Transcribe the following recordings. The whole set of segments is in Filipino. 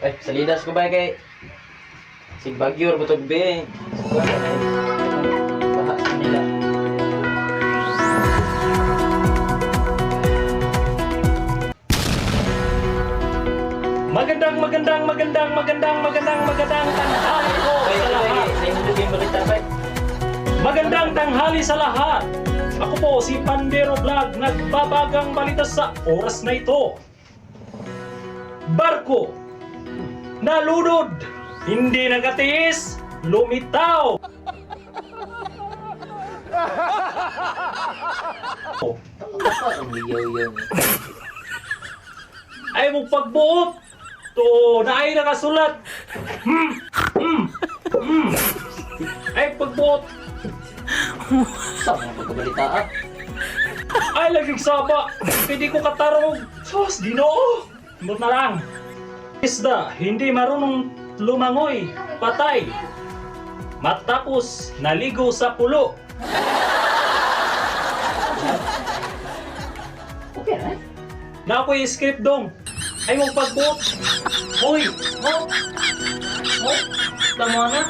Ay, salidas ko ba kay si Bagyur butog be. Baha sa nila. Magandang tanghali po sa lahat. Magandang tanghali sa lahat. Ako po si Pandero Vlog, nagbabagang balita sa oras na ito. Barko nalunod, hindi nagatiis, lumitaw. Ay mong pagbuot to naay nakasulat. Ay pagbuot Sa mga pagkabalitaan. ay laging saba. Hindi ko katarong. Sus, Ginoo. Imot na lang. Isda, hindi marunong lumangoy, patay. Matapos naligo sa pulo. Okay na. Na ako'y script dong. Ay mong pagbuot. Hoy, Oh. Oh. Tama na.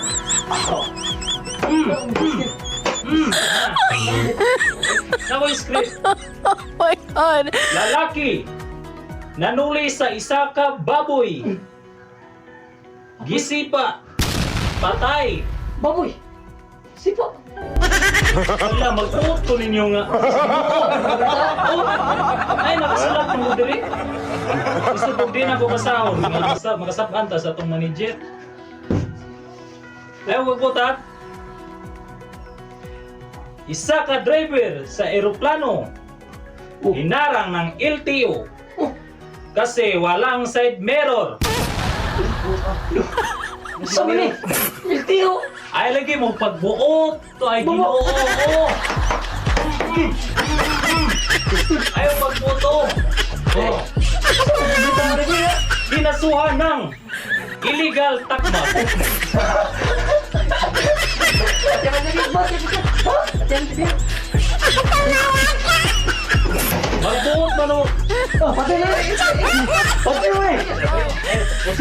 Na ako'y script. Oh my God! Lalaki nanuli sa isa ka baboy. Gisipa. Patay. Baboy. Sipa. Wala, mag-uot ko ninyo nga. Ay, nakasulat mo diri. Gusto ko din ako kasahon. Makasabaan ta sa itong manager. Ay, huwag po ta. Isa ka driver sa eroplano. Hinarang ng LTO. Kasi walang side mirror. Sabi ni. Iltiyo. Ay, lagi mo pagbuot. To ay Ginoo. Ayaw pagbuto. Dinasuhan ng illegal takma. Magbuot man o. Patay na. Patay mo eh.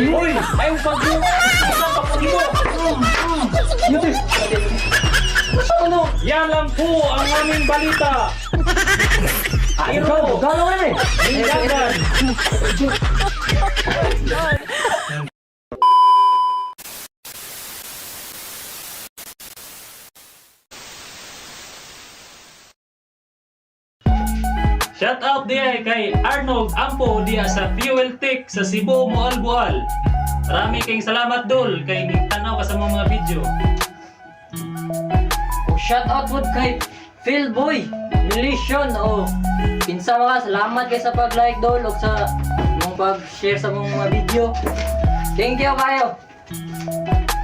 Uy, ayaw pagbuot. Isang pagbuot. Ano? Yan lang po ang aming balita. Pero, Galo ka eh. hindagan. Shout out diya kay Arnold Ampo diya sa Fuel Tech sa Cebu, Moalboal. Marami kayong salamat dol kay tanaw ka sa mga video. Shout out po kay Phil Boy Relation o pinsa mga salamat kay sa pag-like dol o sa mong pag-share sa mga video. Thank you kayo.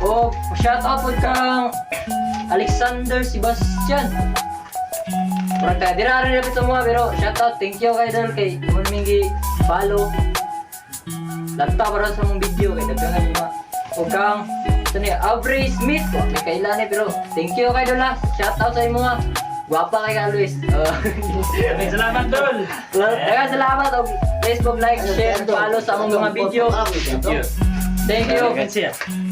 O shout out po kang Alexander Sebastian. Kurang tayo, di rin rin ito mga pero shout out, thank you kayo dol kay Munmingi follow. Lagta para sa mong video kay dagdagan yung mga o kang ito niya, Aubrey Smith. May kailan eh, pero thank you kayo doon ha. Shout out sa inyo mga gwapa kay ka, Luis. Maraming salamat dol. Dagan salamat. O Facebook like, share, follow sa among mga video. Thank you. Thank you. Gracias.